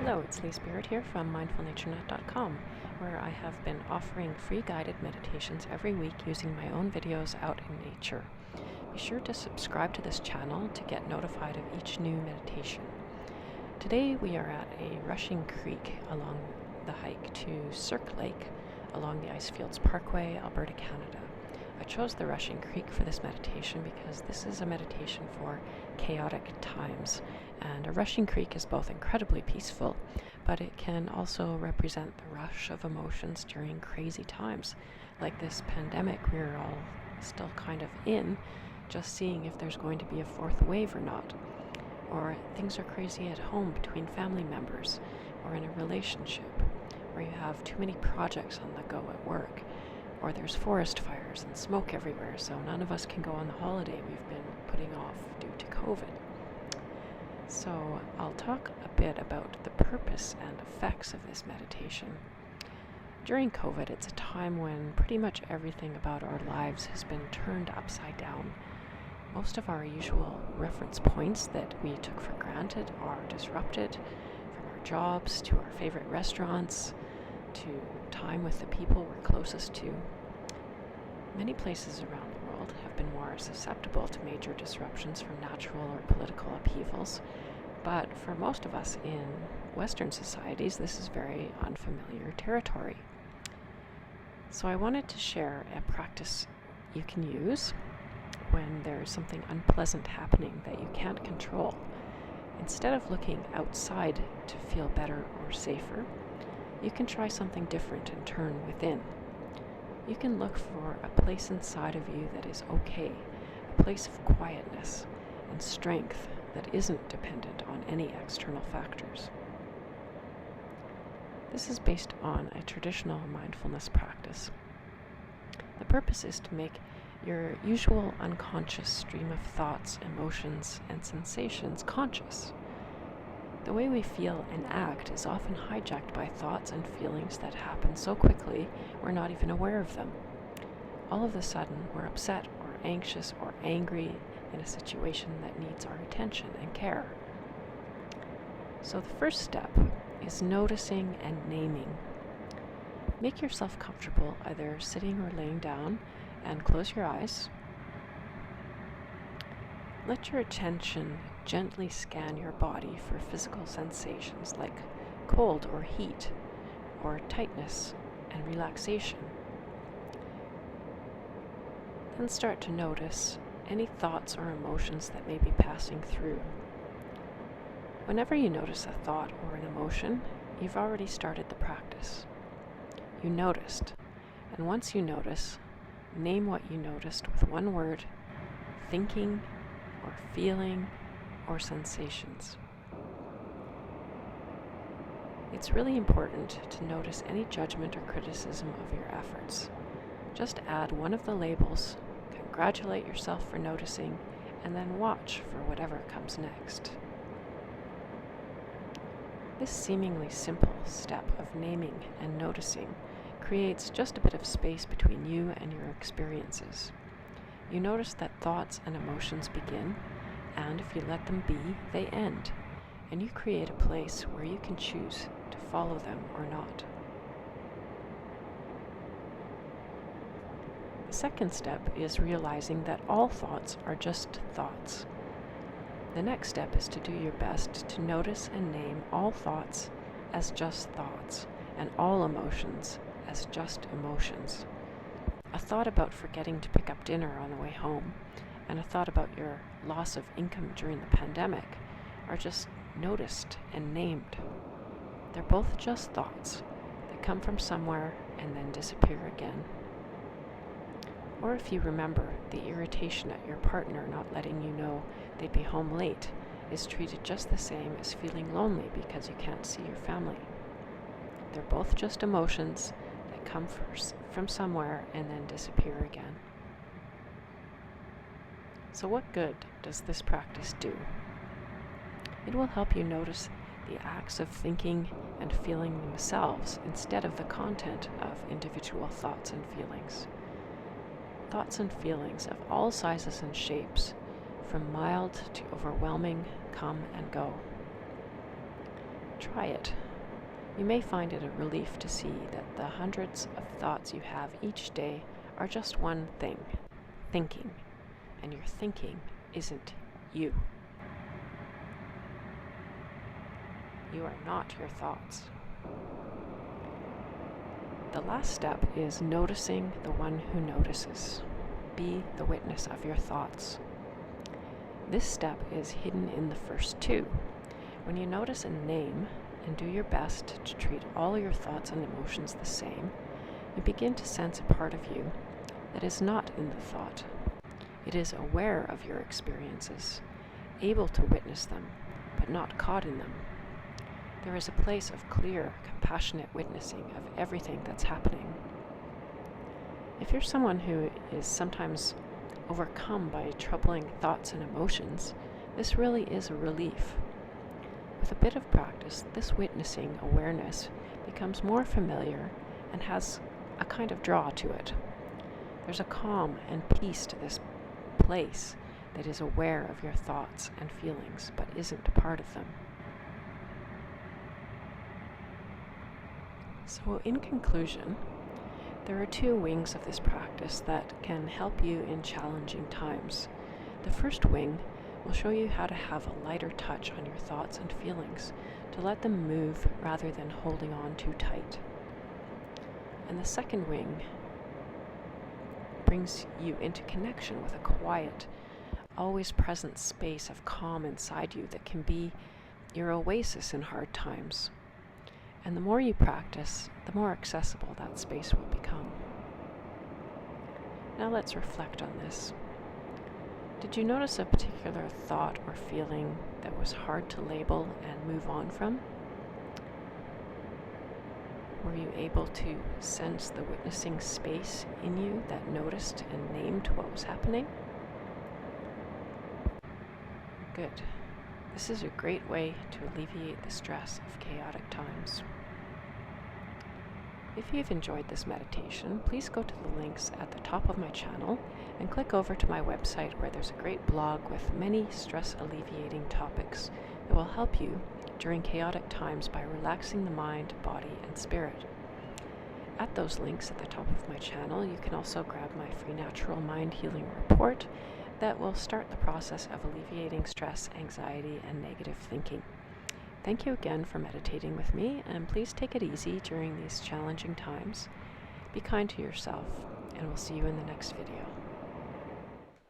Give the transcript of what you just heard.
Hello, it's Lee Spirit here from mindfulnaturenet.com, where I have been offering free guided meditations every week using my own videos out in nature. Be sure to subscribe to this channel to get notified of each new meditation. Today we are at a rushing creek along the hike to Cirque Lake along the Icefields Parkway, Alberta, Canada. I chose the rushing creek for this meditation because this is a meditation for chaotic times, and a rushing creek is both incredibly peaceful, but it can also represent the rush of emotions during crazy times, like this pandemic we're all still kind of in, just seeing if there's going to be a fourth wave or not, or things are crazy at home between family members, or in a relationship, or you have too many projects on the go at work, or there's forest fires and smoke everywhere, so none of us can go on the holiday we've been putting off due to COVID. So I'll talk a bit about the purpose and effects of this meditation. During COVID, it's a time when pretty much everything about our lives has been turned upside down. Most of our usual reference points that we took for granted are disrupted, from our jobs to our favorite restaurants, to time with the people we're closest to. Many places around the world have been more susceptible to major disruptions from natural or political upheavals, but for most of us in Western societies, this is very unfamiliar territory. So I wanted to share a practice you can use when there's something unpleasant happening that you can't control. Instead of looking outside to feel better or safer, you can try something different and turn within. You can look for a place inside of you that is okay, a place of quietness and strength that isn't dependent on any external factors. This is based on a traditional mindfulness practice. The purpose is to make your usual unconscious stream of thoughts, emotions, and sensations conscious. The way we feel and act is often hijacked by thoughts and feelings that happen so quickly we're not even aware of them. All of a sudden, we're upset or anxious or angry in a situation that needs our attention and care. So the first step is noticing and naming. Make yourself comfortable, either sitting or laying down, and close your eyes. Let your attention gently scan your body for physical sensations like cold or heat, or tightness and relaxation. Then start to notice any thoughts or emotions that may be passing through. Whenever you notice a thought or an emotion, you've already started the practice. You noticed, and once you notice, name what you noticed with one word, thinking, or feeling, or sensations. It's really important to notice any judgment or criticism of your efforts. Just add one of the labels, congratulate yourself for noticing, and then watch for whatever comes next. This seemingly simple step of naming and noticing creates just a bit of space between you and your experiences. You notice that thoughts and emotions begin, and if you let them be, they end, and you create a place where you can choose to follow them or not. The second step is realizing that all thoughts are just thoughts. The next step is to do your best to notice and name all thoughts as just thoughts, and all emotions as just emotions. A thought about forgetting to pick up dinner on the way home, and a thought about your loss of income during the pandemic are just noticed and named. They're both just thoughts that come from somewhere and then disappear again. Or if you remember, the irritation at your partner not letting you know they'd be home late is treated just the same as feeling lonely because you can't see your family. They're both just emotions that come first from somewhere and then disappear again. So what good does this practice do? It will help you notice the acts of thinking and feeling themselves instead of the content of individual thoughts and feelings. Thoughts and feelings of all sizes and shapes, from mild to overwhelming, come and go. Try it. You may find it a relief to see that the hundreds of thoughts you have each day are just one thing, thinking, and your thinking isn't you. You are not your thoughts. The last step is noticing the one who notices. Be the witness of your thoughts. This step is hidden in the first two. When you notice a name and do your best to treat all your thoughts and emotions the same, you begin to sense a part of you that is not in the thought. It is aware of your experiences, able to witness them, but not caught in them. There is a place of clear, compassionate witnessing of everything that's happening. If you're someone who is sometimes overcome by troubling thoughts and emotions, this really is a relief. With a bit of practice, this witnessing awareness becomes more familiar and has a kind of draw to it. There's a calm and peace to this place that is aware of your thoughts and feelings, but isn't part of them. So in conclusion, there are two wings of this practice that can help you in challenging times. The first wing will show you how to have a lighter touch on your thoughts and feelings, to let them move rather than holding on too tight. And the second wing brings you into connection with a quiet, always present space of calm inside you that can be your oasis in hard times. And the more you practice, the more accessible that space will become. Now let's reflect on this. Did you notice a particular thought or feeling that was hard to label and move on from? Were you able to sense the witnessing space in you that noticed and named what was happening? Good. This is a great way to alleviate the stress of chaotic times. If you've enjoyed this meditation, please go to the links at the top of my channel and click over to my website, where there's a great blog with many stress alleviating topics that will help you during chaotic times by relaxing the mind, body, and spirit. At those links at the top of my channel, you can also grab my free Natural Mind Healing Report that will start the process of alleviating stress, anxiety, and negative thinking. Thank you again for meditating with me, and please take it easy during these challenging times. Be kind to yourself, and we'll see you in the next video.